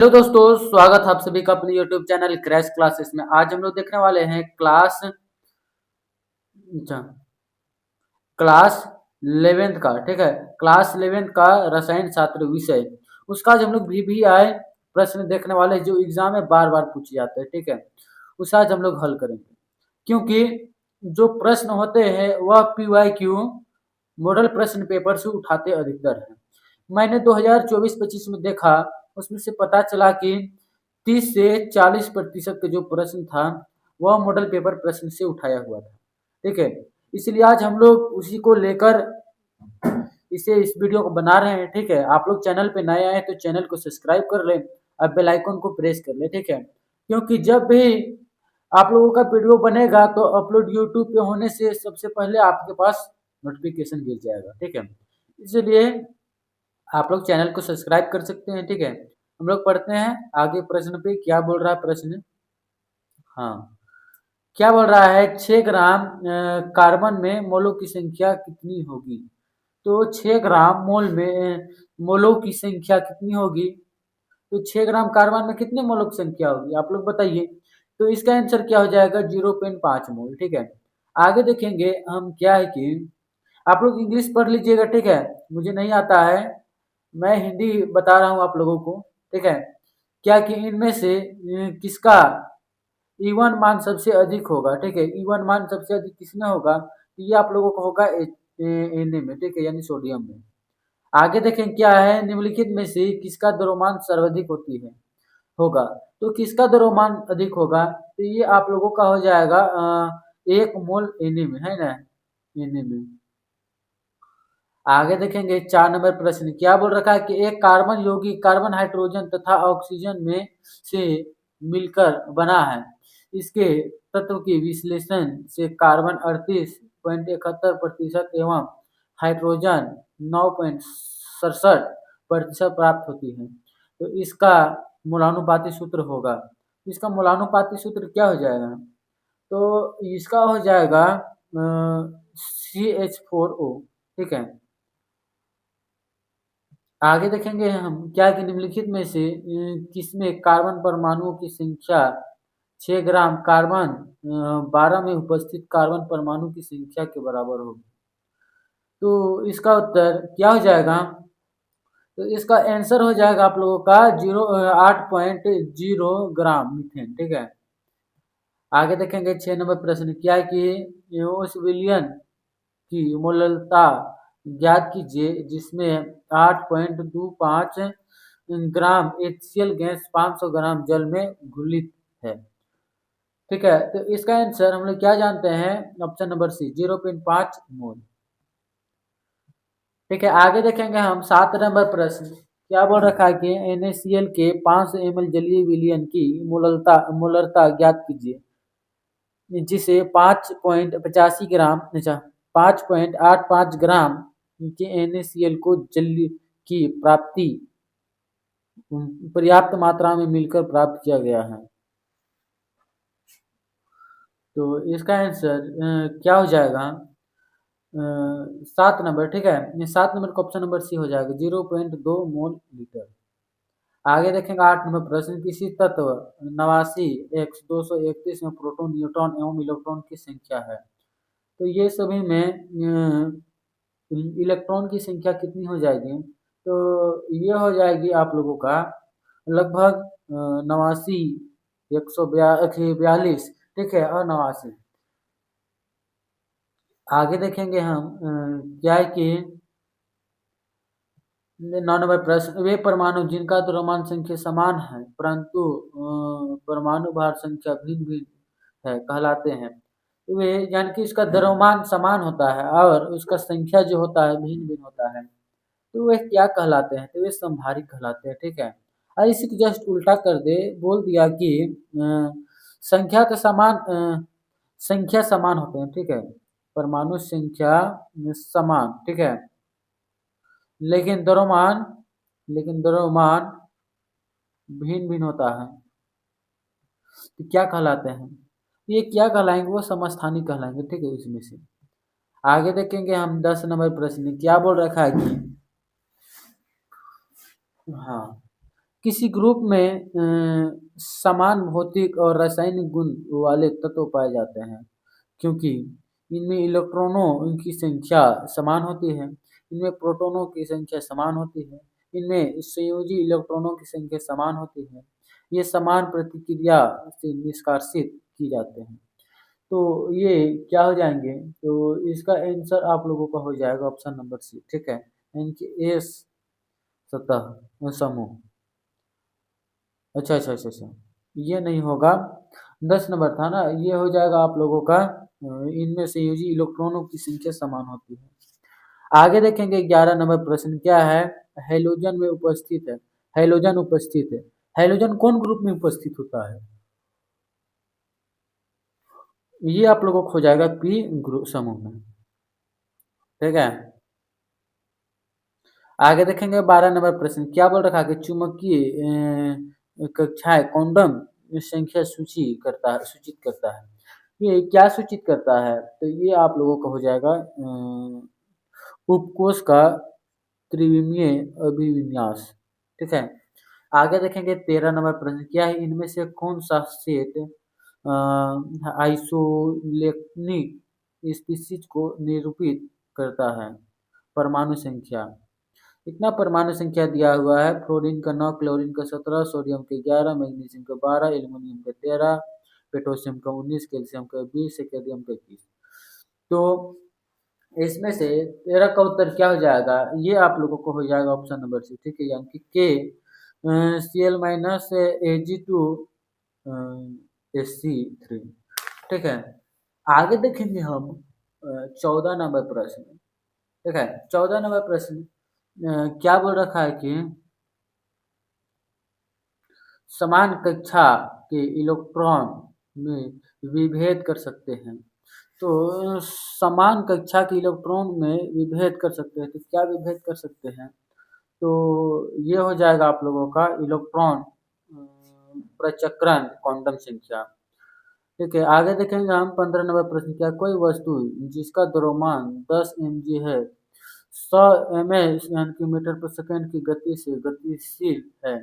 Hello दोस्तों, स्वागत है आप सभी का अपने यूट्यूब चैनल क्रैश क्लासेस में। आज हम लोग देखने वाले हैं क्लास 11th का। ठीक है, क्लास 11th का रसायन शास्त्र विषय, उसका आज हम लोग VVI प्रश्न देखने वाले हैं, जो एग्जाम में बार बार पूछे जाते हैं। ठीक है, उसे आज हम लोग हल करेंगे, क्योंकि जो प्रश्न होते हैं वह PYQ मॉडल प्रश्न पेपर से उठाते अधिकतर हैं। मैंने 2024-25 में देखा, उसमें से पता चला कि 30 से 40% के जो प्रश्न था वह मॉडल पेपर प्रश्न से उठाया हुआ था। ठीक है, इसलिए आज हम लोग उसी को लेकर इस वीडियो को बना रहे हैं। ठीक है, आप लोग चैनल पे नए आए तो चैनल को सब्सक्राइब कर लें और बेल आइकन को प्रेस कर लें। ठीक है, क्योंकि जब भी आप लोगों का वीडियो बनेगा तो अपलोड यूट्यूब पे होने से सबसे पहले आपके पास नोटिफिकेशन गिर जाएगा। ठीक है, इसलिए आप लोग चैनल को सब्सक्राइब कर सकते हैं। ठीक है, हम लोग पढ़ते हैं आगे प्रश्न पे क्या बोल रहा है प्रश्न। हाँ, क्या बोल रहा है, 6 ग्राम कार्बन में मोलों की संख्या कितनी होगी? तो 6 ग्राम मोलों की संख्या कितनी होगी? तो 6 ग्राम कार्बन में कितने मोलों की संख्या होगी, आप लोग बताइए। तो इसका आंसर क्या हो जाएगा? 0.5 मोल। ठीक है, आगे देखेंगे हम क्या है कि आप लोग इंग्लिश पढ़ लीजिएगा। ठीक है, मुझे नहीं आता है, मैं हिंदी बता रहा हूँ आप लोगों को। ठीक है, क्या कि इनमें से किसका E1 मान सबसे अधिक होगा? ठीक है, E1 मान सबसे अधिक किसमें होगा? तो ये आप लोगों को होगा Na में। ठीक है, यानी सोडियम में। आगे देखें क्या है, निम्नलिखित में से किसका द्रव्यमान सर्वाधिक होती है होगा? तो किसका द्रव्यमान अधिक होगा? तो ये आप लोगों का हो जाएगा 1 मोल Na में, है ना, Na में। आगे देखेंगे 4 नंबर प्रश्न क्या बोल रखा है कि एक कार्बन यौगिक कार्बन, हाइड्रोजन तथा ऑक्सीजन में से मिलकर बना है। इसके तत्व के विश्लेषण से कार्बन 38.71% एवं हाइड्रोजन 9.67% प्राप्त होती है। तो इसका मूलानुपाती सूत्र होगा। इसका मूलानुपाती सूत्र क्या हो जाएगा? तो इसका हो जाएगा CH4O। ठीक है, आगे देखेंगे हम क्या कि निम्नलिखित में से किसमें कार्बन परमाणुओं की संख्या 6 ग्राम कार्बन 12 में उपस्थित कार्बन परमाणु की संख्या के बराबर होगी? तो इसका उत्तर क्या हो जाएगा? तो इसका आंसर हो जाएगा आप लोगों का 8.0 ग्राम मीथेन। ठीक है, आगे देखेंगे 6 नंबर प्रश्न क्या है कि उस विलयन की मोललता ज्ञात कीजिए जिसमें 8.25 ग्राम HCl गैस 500 ग्राम जल में घुलित है। ठीक है, तो इसका आंसर हम लोग क्या जानते हैं? ऑप्शन नंबर सी, 0.5 मोल। ठीक है, आगे देखेंगे हम 7 नंबर प्रश्न क्या बोल रखा है कि NaCl के 500 ml जलीय विलयन की मोलरता ज्ञात कीजिए जिसे 5.85 ग्राम 5.85 ग्राम के NaCl को जल की प्राप्ति पर्याप्त मात्रा में मिलकर प्राप्त किया गया है। तो इसका आंसर क्या हो जाएगा? 7 नंबर। ठीक है, ये 7 नंबर का ऑप्शन नंबर सी हो जाएगा, 0.2 मोल लीटर। आगे देखेंगे 8 नंबर प्रश्न, किसी तत्व 89 x 231 में प्रोटॉन, न्यूट्रॉन एवं इलेक्ट्रॉन की संख्या है। तो ये सभी में इलेक्ट्रॉन की संख्या कितनी हो जाएगी? तो ये हो जाएगी आप लोगों का लगभग 89 142। ठीक है, और 89। आगे देखेंगे हम क्या है कि 9 नंबर प्रश्न, वे परमाणु जिनका द्रव्यमान संख्या समान है परंतु परमाणु भार संख्या भिन्न भिन्न है कहलाते हैं। तो वे यानी कि इसका द्रव्यमान समान होता है और उसका संख्या जो होता है भिन्न भिन्न होता है, तो वे क्या कहलाते हैं? तो वे समभारी कहलाते हैं। ठीक है, और इसी को जस्ट उल्टा कर दे, बोल दिया कि संख्या तो संख्या समान होते हैं। ठीक है, परमाणु संख्या समान। ठीक है, लेकिन द्रव्यमान भिन्न भिन्न होता है। तो क्या कहलाते हैं? ये क्या कहलाएंगे? वो समस्थानिक कहलाएंगे। ठीक है, इसमें से आगे देखेंगे हम 10 नंबर प्रश्न क्या बोल रखा है कि हाँ, किसी ग्रुप में समान भौतिक और रासायनिक गुण वाले तत्व पाए जाते हैं क्योंकि इनमें इलेक्ट्रॉनों की संख्या समान होती है, इनमें प्रोटॉनों की संख्या समान होती है, इनमें संयोजी इलेक्ट्रॉनों की संख्या समान होती है। ये समान प्रतिक्रिया से निष्कासित की जाते हैं। तो ये क्या हो जाएंगे? तो इसका आंसर आप लोगों का हो जाएगा ऑप्शन नंबर सी, ठीक है, यानी कि एस सतह समूह। अच्छा अच्छा अच्छा अच्छा, ये नहीं होगा, 10 नंबर था ना, ये हो जाएगा आप लोगों का इनमें संयोजी इलेक्ट्रॉनों की संख्या समान होती है। आगे देखेंगे 11 नंबर प्रश्न क्या है? हैलोजन में उपस्थित है, हैलोजन उपस्थित है, हैलोजन कौन ग्रुप में उपस्थित होता है? ये आप लोगों को हो जाएगा पी ग्रुप समूह में, ठीक है। आगे देखेंगे 12 नंबर प्रश्न क्या बोल रखा है कि चुंबकीय कक्षाएं कॉन्डम संख्या सूचित करता है। ये क्या सूचित करता है? तो ये आप लोगों का हो जाएगा उपकोष का त्रिविमीय अभिविन्यास, ठीक है। आगे देखेंगे 13 नंबर प्रश्न क्या है? इनमें से कौन सा सेट आइसोलेक्ट्रिक स्पीशीज को निरूपित करता है? परमाणु संख्या, इतना परमाणु संख्या दिया हुआ है, फ्लोरीन का 9, क्लोरीन का 17, सोडियम के 11, मैग्नीशियम का 12, एल्युमिनियम का 13, पोटेशियम का 19, कैल्शियम का 20, कैडमियम का 21। तो इसमें से 13 का उत्तर क्या हो जाएगा? ये आप लोगों को हो जाएगा ऑप्शन नंबर सी, ठीक है, यानी कि के Cl माइनस Ag2 Sc3, ठीक है। आगे देखेंगे हम 14 नंबर प्रश्न, ठीक है। 14 नंबर प्रश्न क्या बोल रखा है कि समान कक्षा के इलेक्ट्रॉन में विभेद कर सकते हैं। तो समान कक्षा के इलेक्ट्रॉन में विभेद कर सकते हैं, तो क्या विभेद कर सकते हैं? तो ये हो जाएगा आप लोगों का इलेक्ट्रॉन प्रचक्रण क्वांटम संख्या, ठीक है। आगे देखेंगे हम 15 नंबर प्रश्न क्या? कोई वस्तु जिसका द्रव्यमान 10 mg है 100 ms यानी कि मीटर पर सेकंड की गति से गतिशील है,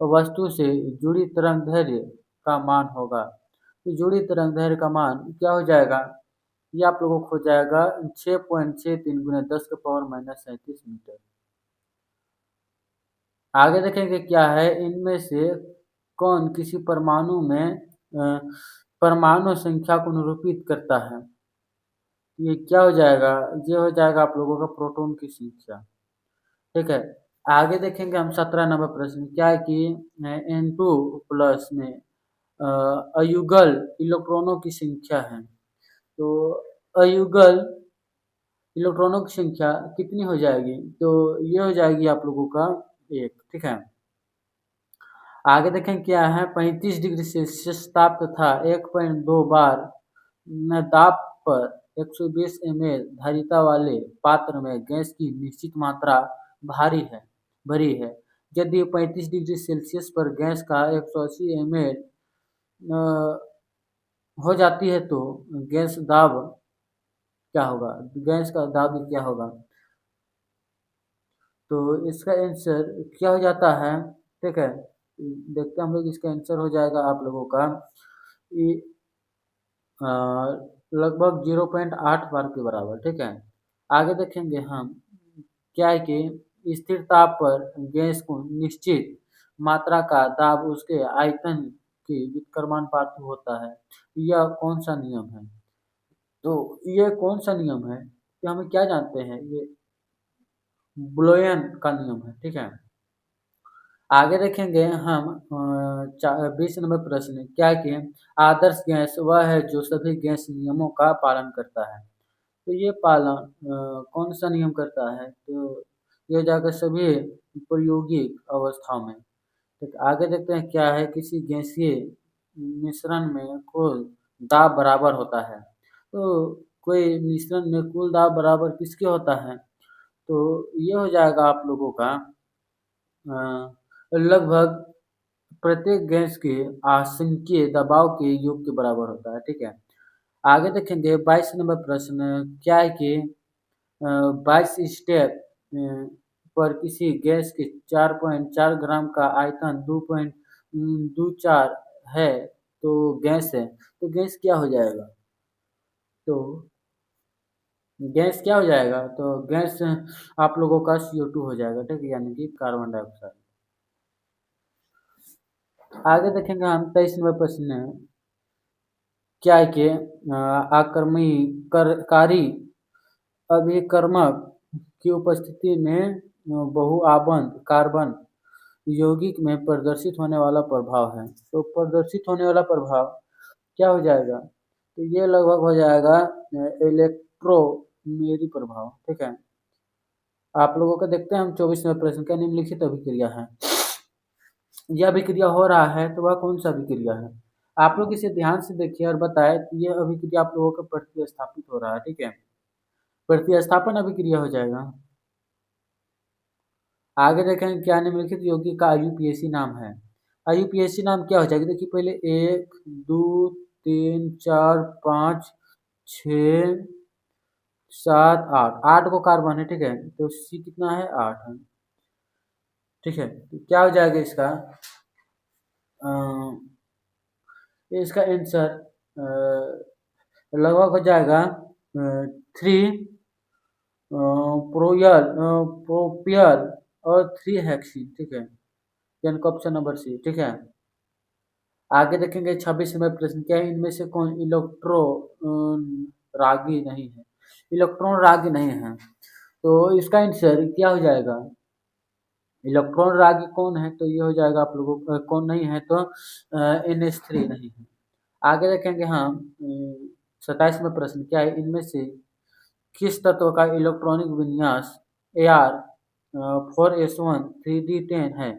वस्तु से जुड़ी तरंगदैर्घ्य का मान होगा। तो जुड़ी तरंगदैर्घ्य का मान क्या हो जाएगा? ये आप लोगों को हो जाएगा 6.63 गुना 10⁻⁻37 मीटर। आगे देखेंगे क्या है? इनमें से कौन किसी परमाणु में परमाणु संख्या को निरूपित करता है? ये क्या हो जाएगा? ये हो जाएगा आप लोगों का प्रोटॉन की संख्या, ठीक है। आगे देखेंगे हम 17 नंबर प्रश्न क्या है कि N2+ में अयुगल इलेक्ट्रॉनों की संख्या है। तो अयुगल इलेक्ट्रॉनों की संख्या कितनी हो जाएगी? तो ये हो जाएगी आप लोगों का 1, ठीक है। आगे देखें क्या है? 35 डिग्री सेल्सियस ताप तथा 1.2 बार दाब पर 120 ml धारिता वाले पात्र में गैस की निश्चित मात्रा भरी है। यदि 35 डिग्री सेल्सियस पर गैस का 180 ml हो जाती है तो गैस दाब क्या होगा? गैस का दाब क्या होगा? तो इसका आंसर क्या हो जाता है? ठीक है, देखते हैं हम लोग, इसका आंसर हो जाएगा आप लोगों का लगभग 0.8 बार के बराबर, ठीक है। आगे देखेंगे हम क्या है कि स्थिर ताप पर गैस को निश्चित मात्रा का दाब उसके आयतन के व्युत्क्रमानुपाती होता है। यह कौन सा नियम है? तो ये कौन सा नियम है? कि हमें क्या जानते हैं? ये ब्लोयन का नियम है, ठीक है। आगे देखेंगे हम 20 नंबर प्रश्न क्या है कि आदर्श गैस वह है जो सभी गैस नियमों का पालन करता है। तो ये पालन कौन सा नियम करता है? तो ये जाकर सभी प्रायोगिक अवस्थाओं में, ठीक। आगे देखते हैं क्या है? किसी गैसीय मिश्रण में कुल दाब बराबर होता है। तो कोई मिश्रण में कुल दाब बराबर किसके होता है? तो ये हो जाएगा आप लोगों का लगभग प्रत्येक गैस के आसंकीय दबाव के योग के बराबर होता है, ठीक है। आगे देखेंगे 22 नंबर प्रश्न क्या है कि 22 स्टेप पर किसी गैस के 4.4 ग्राम का आयतन 2.24 है तो गैस है, तो गैस क्या हो जाएगा? तो गैस क्या हो जाएगा? तो गैस आप लोगों का CO2 हो जाएगा, ठीक है, यानी कि कार्बन डाइऑक्साइड। आगे देखेंगे हम 23 नंबर प्रश्न है, क्या है कि आक्रमणी कारी अभिकर्मक की उपस्थिति में बहुआबंध कार्बन यौगिक में प्रदर्शित होने वाला प्रभाव है। तो प्रदर्शित होने वाला प्रभाव क्या हो जाएगा? तो ये लगभग हो जाएगा इलेक्ट्रोमेरी प्रभाव, ठीक है। आप लोगों का देखते हैं हम 24वें प्रश्न, क्या निम्नलिखित अभिक्रिया है? यह अभिक्रिया हो रहा है तो वह कौन सा अभिक्रिया है? आप लोग इसे ध्यान से देखिए और बताएं कि यह अभिक्रिया आप लोगों का प्रतिस्थापित हो रहा है, ठीक है, प्रतिस्थापन अभिक्रिया हो जाएगा। आगे देखें क्या निम्नलिखित यौगिक का IUPAC नाम है? IUPAC नाम क्या हो जाएगा? देखिए पहले 1 2 3 4 5 6 7 8, 8 को कार्बन है, ठीक है, तो C कितना है? 8 है, ठीक है। तो क्या हो जाएगा इसका? अ, इसका आंसर लगभग हो जाएगा 3 प्रोयल प्रोपियल और 3 हेक्सी, ठीक है, यानी कि ऑप्शन नंबर C, ठीक है। आगे देखेंगे 26वें प्रश्न, क्या है इनमें से कौन रागी नहीं है? इलेक्ट्रॉन रागी नहीं है, तो इसका आंसर क्या हो जाएगा? इलेक्ट्रॉन रागी कौन है? तो ये हो जाएगा आप लोगों को कौन नहीं है, तो NH3 नहीं है। आगे देखेंगे हम 27वें प्रश्न, क्या है इनमें से किस तत्व का इलेक्ट्रॉनिक विन्यास Ar4s1 3d10 है?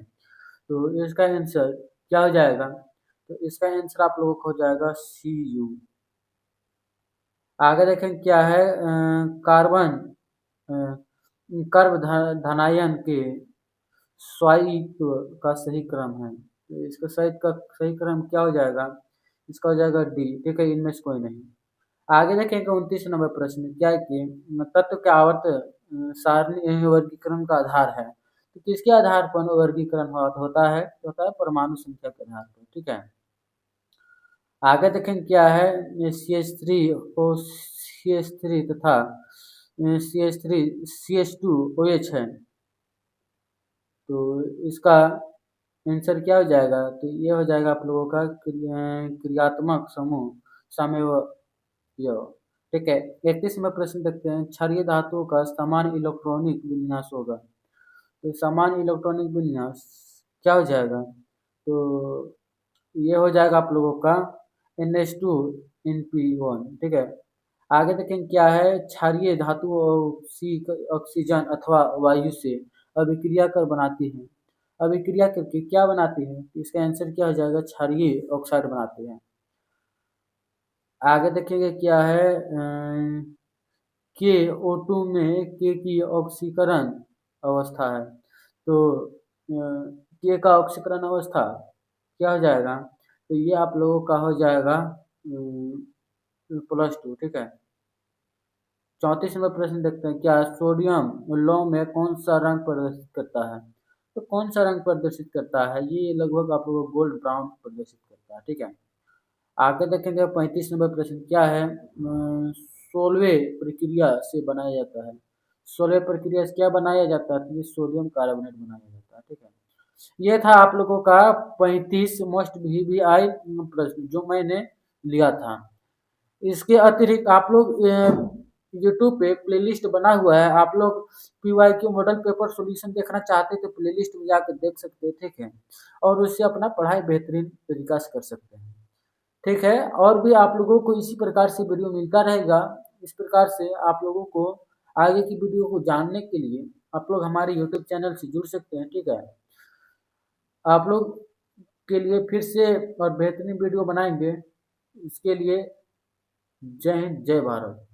तो इसका आंसर क्या हो जाएगा? तो इसका आंसर आप लोगों को हो जाएगा Cu। आगे देखें क्या है कार्बन कर्ब धनायन के स्वायित्व का सही क्रम है, तो इसका सही क्रम क्या हो जाएगा? इसका हो जाएगा D, ठीक है, इनमें से कोई नहीं। आगे देखेंगे 29 नंबर प्रश्न, क्या है कि तत्व के आवर्त सारणी वर्गीकरण का आधार है, तो किसके आधार पर वर्गीकरण होता है? तो होता है परमाणु संख्या के आधार पर, ठीक है। आगे देखें क्या है CH3 और CH3 तथा CH3 CH2OH है, तो इसका आंसर क्या हो जाएगा? तो ये हो जाएगा आप लोगों का क्रियात्मक समूह साम्यवस्थ, ठीक है। 31 में प्रश्न देखते हैं, क्षारीय धातुओं का समान इलेक्ट्रॉनिक विन्यास होगा, तो समान इलेक्ट्रॉनिक विन्यास क्या हो जाएगा? तो ये हो जाएगा आप लोगों का NH2NP1, ठीक है। आगे देखें क्या है, क्षारीय धातु ऑक्सीजन अथवा वायु से अभिक्रिया कर बनाती है, अभिक्रिया करके क्या बनाती है? इसका आंसर क्या हो जाएगा? क्षारीय ऑक्साइड बनाते हैं। आगे देखेंगे क्या है KO2 में K की ऑक्सीकरण अवस्था है, तो K का ऑक्सीकरण अवस्था क्या हो जाएगा? तो ये आप लोगों का हो जाएगा +2, ठीक है। 34 नंबर प्रश्न देखते हैं, क्या सोडियम लौह में कौन सा रंग प्रदर्शित करता है? तो कौन सा रंग प्रदर्शित करता है? ये लगभग आप लोगों को गोल्ड ब्राउन प्रदर्शित करता है, ठीक है। आगे देखेंगे 35 नंबर प्रश्न, क्या है 16वें प्रक्रिया से बनाया जाता है, 16वें प्रक्रिया से क्या बनाया जाता है? तो ये सोडियम कार्बोनेट बनाया जाता है, ठीक है। ये था आप लोगों का 35 मोस्ट VVI प्रश्न जो मैंने लिया था। इसके अतिरिक्त आप लोग यूट्यूब पे प्लेलिस्ट बना हुआ है, आप लोग PYQ मॉडल पेपर सॉल्यूशन देखना चाहते हैं तो प्लेलिस्ट में जाकर देख सकते हैं, ठीक है, और उससे अपना पढ़ाई बेहतरीन तरीका से कर सकते हैं, ठीक है। और भी आप लोगों को इसी प्रकार से वीडियो मिलता रहेगा। इस प्रकार से आप लोगों को आगे की वीडियो को जानने के लिए आप लोग हमारे यूट्यूब चैनल से जुड़ सकते हैं, ठीक है। आप लोग के लिए फिर से और बेहतरीन वीडियो बनाएंगे, इसके लिए जय हिंद, जय भारत।